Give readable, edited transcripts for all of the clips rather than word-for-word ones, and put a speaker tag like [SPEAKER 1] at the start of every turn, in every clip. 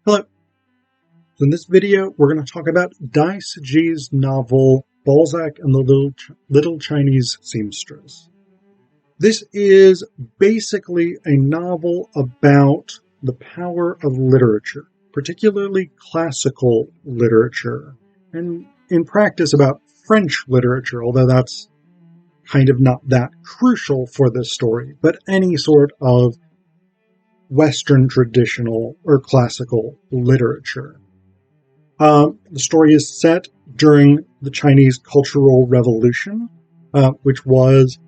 [SPEAKER 1] Hello. So in this video, we're going to talk about Dai Sijie's novel Balzac and the Little Chinese Seamstress. This is basically a novel about the power of literature, particularly classical literature, and in practice about French literature, although that's kind of not that crucial for this story, but any sort of Western traditional or classical literature. The story is set during the Chinese Cultural Revolution, which was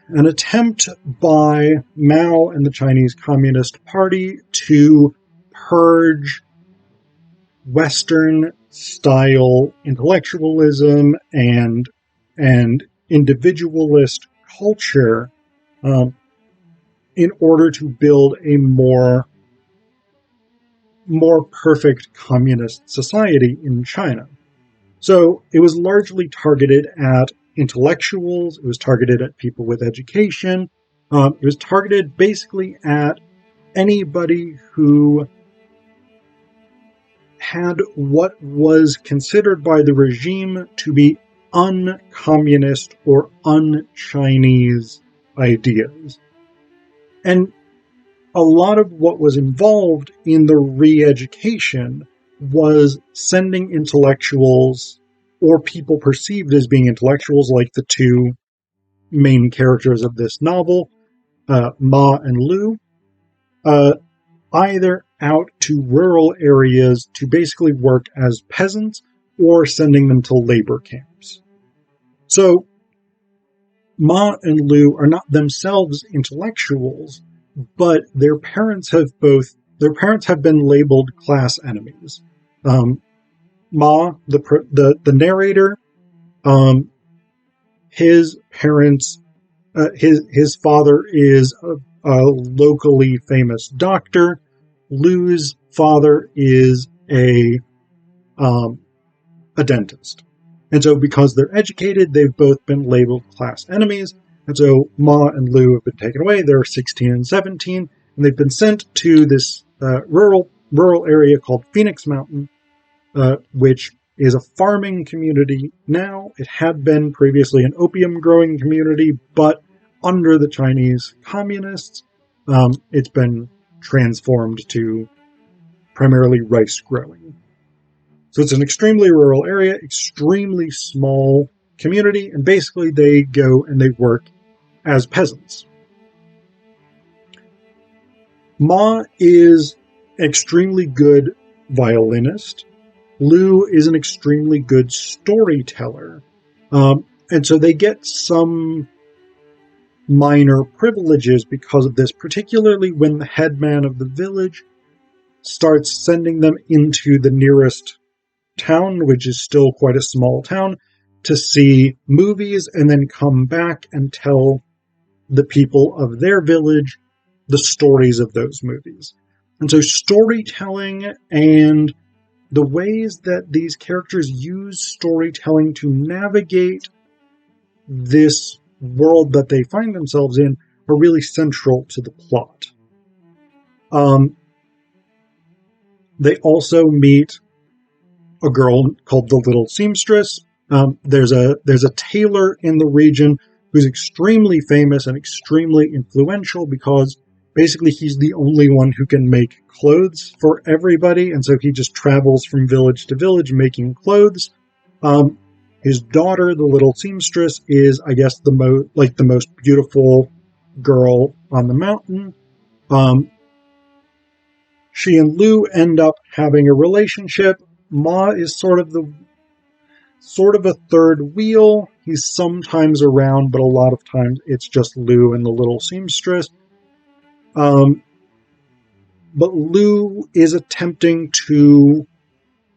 [SPEAKER 1] an attempt by Mao and the Chinese Communist Party to purge Western-style intellectualism and individualist culture in order to build a more perfect communist society in China. So it was largely targeted at intellectuals, it was targeted at people with education, it was targeted basically at anybody who had what was considered by the regime to be un-communist or un-Chinese ideas. And a lot of what was involved in the re-education was sending intellectuals, or people perceived as being intellectuals, like the two main characters of this novel, Ma and Lu, either out to rural areas to basically work as peasants, or sending them to labor camps. So, Ma and Lu are not themselves intellectuals, but their parents have been labeled class enemies. Ma, the narrator, his parents, his father is a locally famous doctor. Lu's father is a dentist. And so because they're educated, they've both been labeled class enemies. And so Ma and Lu have been taken away. They're 16 and 17, and they've been sent to this rural area called Phoenix Mountain, which is a farming community now. It had been previously an opium-growing community, but under the Chinese communists, it's been transformed to primarily rice-growing. So it's an extremely rural area, extremely small community, and basically they go and they work as peasants. Ma is an extremely good violinist. Lu is an extremely good storyteller. And so they get some minor privileges because of this, particularly when the headman of the village starts sending them into the nearest town, which is still quite a small town, to see movies and then come back and tell the people of their village the stories of those movies. And so storytelling and the ways that these characters use storytelling to navigate this world that they find themselves in are really central to the plot. They also meet a girl called the Little Seamstress. There's a tailor in the region who's extremely famous and extremely influential because basically he's the only one who can make clothes for everybody, and so he just travels from village to village making clothes. His daughter, the Little Seamstress, is, I guess, the most beautiful girl on the mountain. She and Lu end up having a relationship. Ma is sort of a third wheel. He's sometimes around, but a lot of times it's just Lu and the Little Seamstress. But Lu is attempting to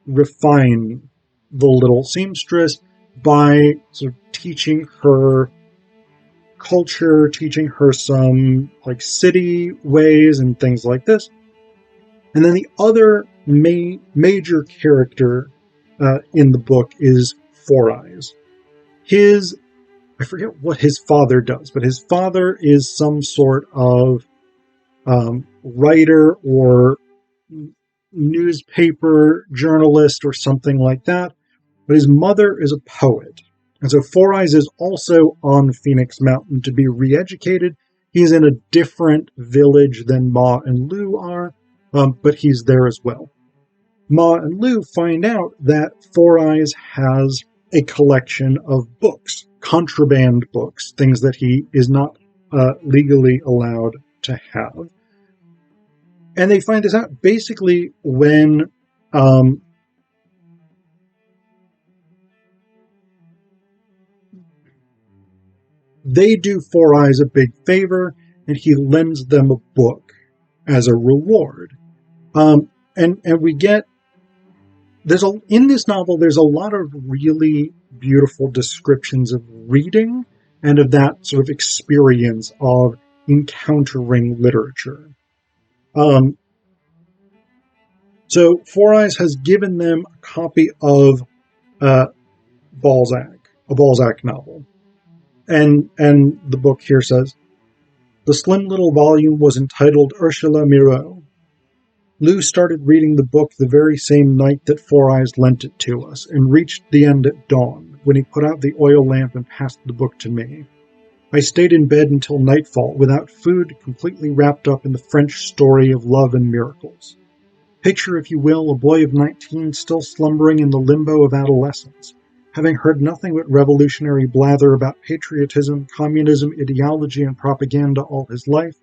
[SPEAKER 1] refine the Little Seamstress by sort of teaching her culture, teaching her some city ways and things like this. And then the other major character in the book is Four Eyes. I forget what his father does, but his father is some sort of writer or newspaper journalist or something like that, but his mother is a poet. And so Four Eyes is also on Phoenix Mountain to be re-educated. He's in a different village than Ma and Lu are, but he's there as well. Ma and Lu find out that Four Eyes has a collection of books, contraband books, things that he is not legally allowed to have. And they find this out basically when they do Four Eyes a big favor, and he lends them a book as a reward. And we get in this novel, there's a lot of really beautiful descriptions of reading and of that sort of experience of encountering literature. So Four Eyes has given them a copy of Balzac, a Balzac novel. And the book here says, the slim little volume was entitled Ursula Mireau. Lou started reading the book the very same night that Four Eyes lent it to us, and reached the end at dawn, when he put out the oil lamp and passed the book to me. I stayed in bed until nightfall, without food, completely wrapped up in the French story of love and miracles. Picture, if you will, a boy of 19 still slumbering in the limbo of adolescence, having heard nothing but revolutionary blather about patriotism, communism, ideology, and propaganda all his life,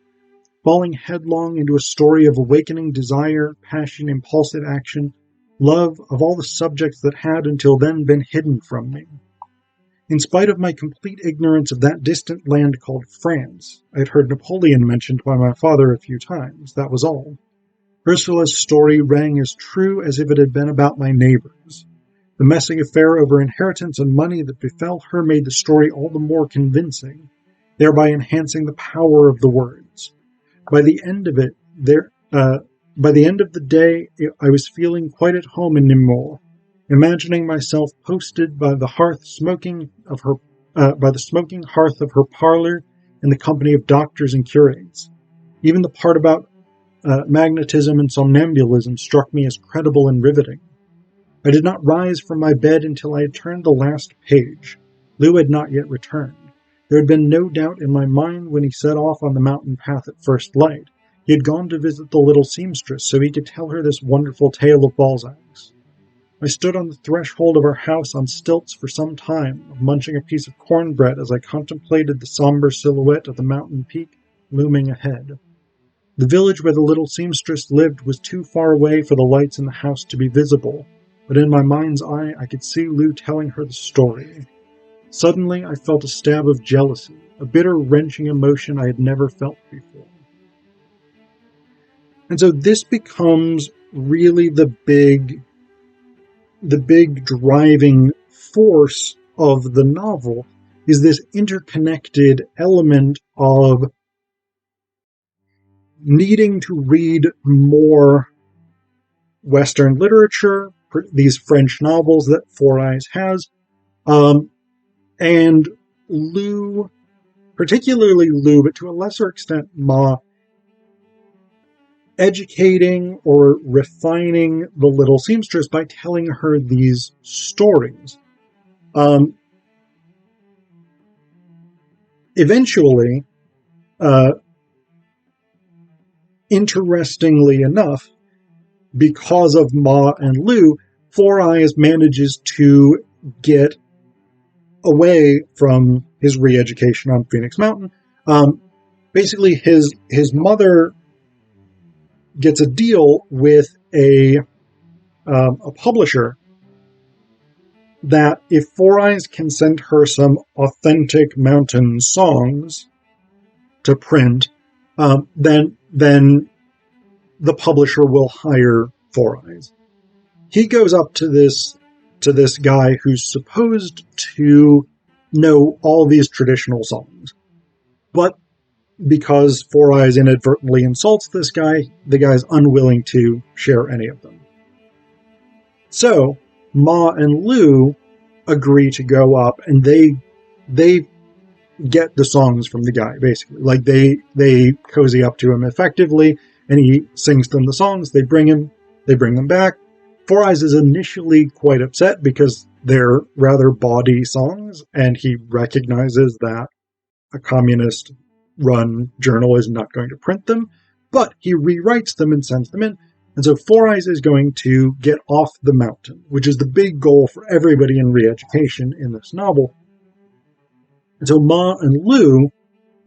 [SPEAKER 1] falling headlong into a story of awakening desire, passion, impulsive action, love of all the subjects that had until then been hidden from me. In spite of my complete ignorance of that distant land called France, I had heard Napoleon mentioned by my father a few times, that was all. Ursula's story rang as true as if it had been about my neighbors. The messy affair over inheritance and money that befell her made the story all the more convincing, thereby enhancing the power of the words. By the end of the day, I was feeling quite at home in Nemours, imagining myself posted by the smoking hearth of her parlor in the company of doctors and curates. Even the part about magnetism and somnambulism struck me as credible and riveting. I did not rise from my bed until I had turned the last page. Lou had not yet returned. There had been no doubt in my mind when he set off on the mountain path at first light. He had gone to visit the little seamstress so he could tell her this wonderful tale of Balzac's. I stood on the threshold of our house on stilts for some time, munching a piece of cornbread as I contemplated the somber silhouette of the mountain peak looming ahead. The village where the little seamstress lived was too far away for the lights in the house to be visible, but in my mind's eye I could see Lou telling her the story. Suddenly I felt a stab of jealousy, a bitter, wrenching emotion I had never felt before. And so this becomes really the big driving force of the novel, is this interconnected element of needing to read more Western literature, these French novels that Four Eyes has, and Lou, particularly Lou, but to a lesser extent Ma, educating or refining the little seamstress by telling her these stories. Eventually, interestingly enough, because of Ma and Lou, Four Eyes manages to get away from his re-education on Phoenix Mountain. Basically, his mother gets a deal with a publisher that if Four Eyes can send her some authentic mountain songs to print, then the publisher will hire Four Eyes. He goes up to this guy who's supposed to know all these traditional songs, but because Four Eyes inadvertently insults this guy, the guy's unwilling to share any of them. So Ma and Lou agree to go up, and they get the songs from the guy, basically. Like, they cozy up to him effectively, and he sings them the songs. They bring him They bring them back. Four Eyes is initially quite upset because they're rather bawdy songs, and he recognizes that a communist-run journal is not going to print them, but he rewrites them and sends them in. And so Four Eyes is going to get off the mountain, which is the big goal for everybody in re-education in this novel. And so Ma and Lu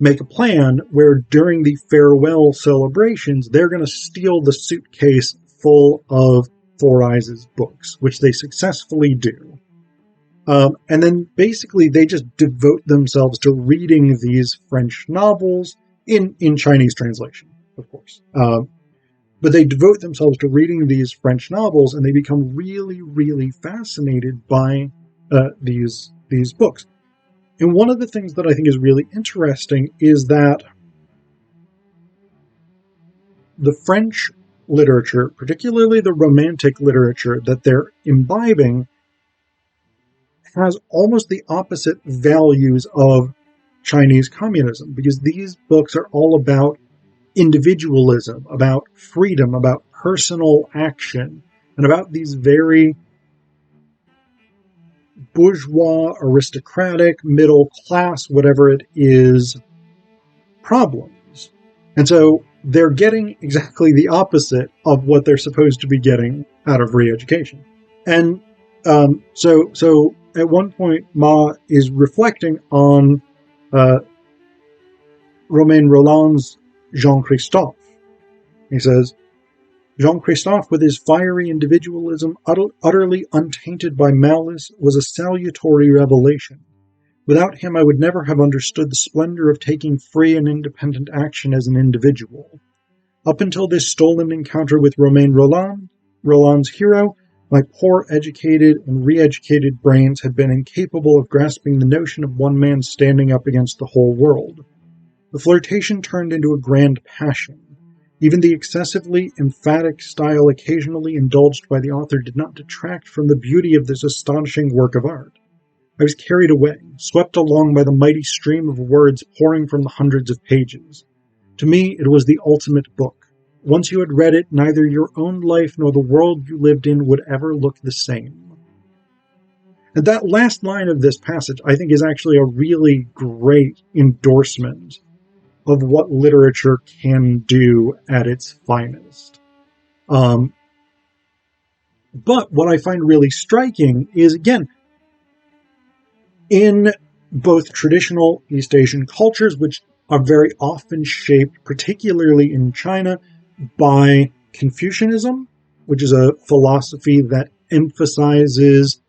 [SPEAKER 1] make a plan where during the farewell celebrations, they're going to steal the suitcase full of Four Eyes' books, which they successfully do. And then basically they just devote themselves to reading these French novels in Chinese translation, of course. But they devote themselves to reading these French novels, and they become really, really fascinated by these books. And one of the things that I think is really interesting is that the French literature, particularly the Romantic literature that they're imbibing, has almost the opposite values of Chinese communism, because these books are all about individualism, about freedom, about personal action, and about these very bourgeois, aristocratic, middle class, whatever it is, problems. And so they're getting exactly the opposite of what they're supposed to be getting out of re-education. And so at one point, Ma is reflecting on Romain Rolland's Jean-Christophe. He says, Jean-Christophe, with his fiery individualism, utterly untainted by malice, was a salutary revelation. Without him, I would never have understood the splendor of taking free and independent action as an individual. Up until this stolen encounter with Romain Rolland, Rolland's hero, my poor educated and re-educated brains had been incapable of grasping the notion of one man standing up against the whole world. The flirtation turned into a grand passion. Even the excessively emphatic style occasionally indulged by the author did not detract from the beauty of this astonishing work of art. I was carried away, swept along by the mighty stream of words pouring from the hundreds of pages. To me, it was the ultimate book. Once you had read it, neither your own life nor the world you lived in would ever look the same. And that last line of this passage, I think, is actually a really great endorsement of what literature can do at its finest. But what I find really striking is, again, in both traditional East Asian cultures, which are very often shaped, particularly in China, by Confucianism, which is a philosophy that emphasizes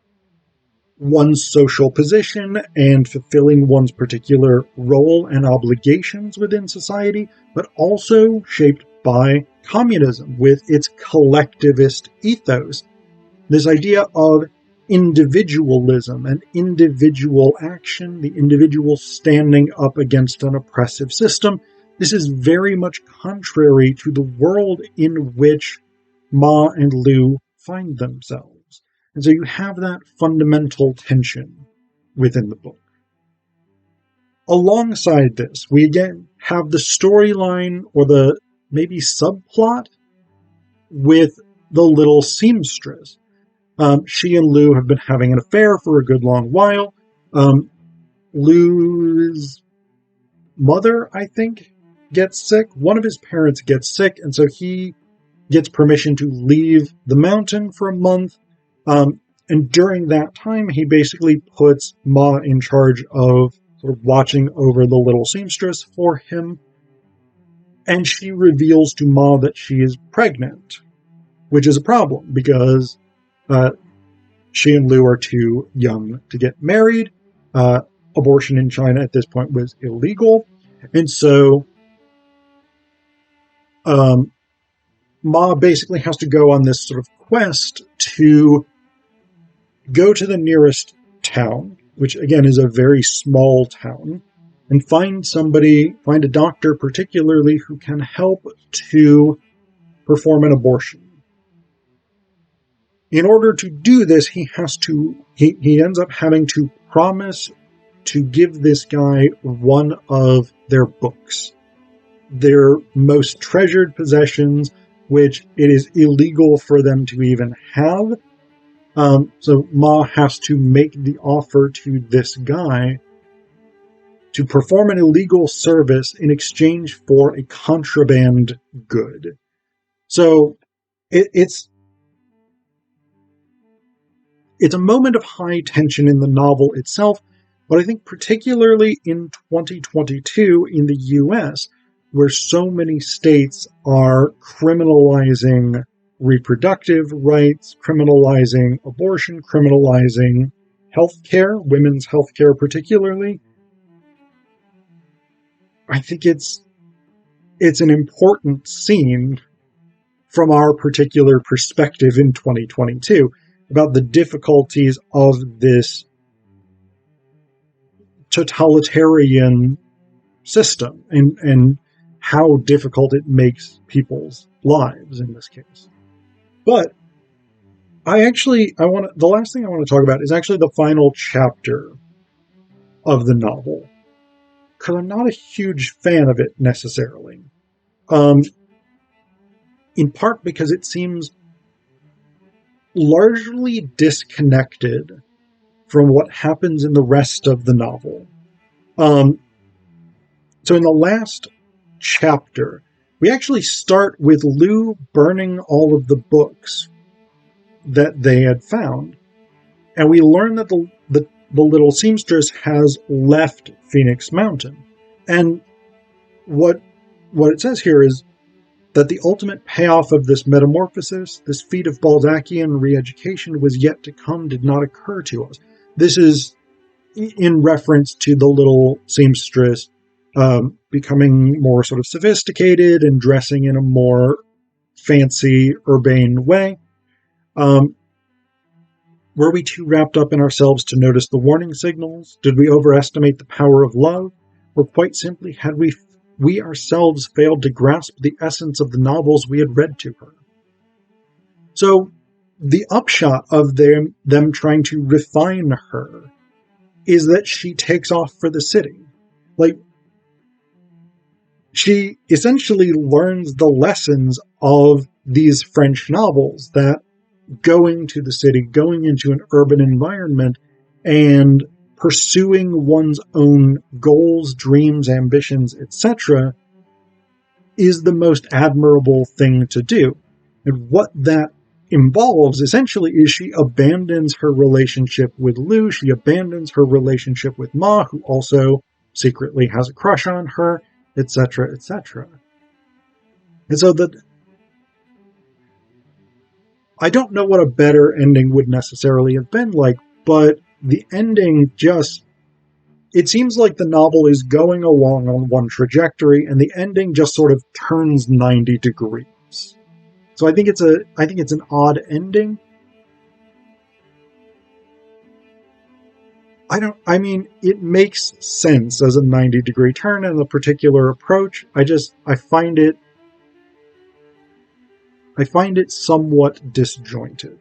[SPEAKER 1] one's social position and fulfilling one's particular role and obligations within society, but also shaped by communism with its collectivist ethos. This idea of individualism and individual action, the individual standing up against an oppressive system. This is very much contrary to the world in which Ma and Lu find themselves. And so you have that fundamental tension within the book. Alongside this, we again have the storyline or the maybe subplot with the little seamstress. She and Lu have been having an affair for a good long while. Lu's mother, I think, gets sick. One of his parents gets sick, and so he gets permission to leave the mountain for a month. And during that time, he basically puts Ma in charge of sort of watching over the little seamstress for him. And she reveals to Ma that she is pregnant, which is a problem because she and Lu are too young to get married. Abortion in China at this point was illegal. And so Ma basically has to go on this sort of quest to go to the nearest town, which again is a very small town, and find a doctor particularly who can help to perform an abortion. In order to do this, he ends up having to promise to give this guy one of their books, their most treasured possessions, which it is illegal for them to even have. So Ma has to make the offer to this guy to perform an illegal service in exchange for a contraband good. So it's a moment of high tension in the novel itself, but I think particularly in 2022 in the US, where so many states are criminalizing reproductive rights, criminalizing abortion, criminalizing healthcare, women's healthcare particularly, I think it's an important scene from our particular perspective in 2022 about the difficulties of this totalitarian system and how difficult it makes people's lives in this case. But the last thing I want to talk about is actually the final chapter of the novel, because I'm not a huge fan of it necessarily. In part because it seems largely disconnected from what happens in the rest of the novel. So in the last chapter, we actually start with Lou burning all of the books that they had found. And we learn that the little seamstress has left Phoenix Mountain. And what it says here is that the ultimate payoff of this metamorphosis, this feat of Balzacian re-education, was yet to come, did not occur to us. This is in reference to the little seamstress becoming more sort of sophisticated and dressing in a more fancy, urbane way. Were we too wrapped up in ourselves to notice the warning signals? Did we overestimate the power of love? Or quite simply, had we ourselves failed to grasp the essence of the novels we had read to her? So, the upshot of them trying to refine her is that she takes off for the city. Like, she essentially learns the lessons of these French novels, that going to the city, going into an urban environment, and pursuing one's own goals, dreams, ambitions, etc., is the most admirable thing to do. And what that involves, essentially, is she abandons her relationship with Lou, she abandons her relationship with Ma, who also secretly has a crush on her, etc., etc. And so I don't know what a better ending would necessarily have been like, but the ending it seems like the novel is going along on one trajectory, and the ending just sort of turns 90 degrees. So I think it's an odd ending. It makes sense as a 90-degree turn in a particular approach. I find it somewhat disjointed.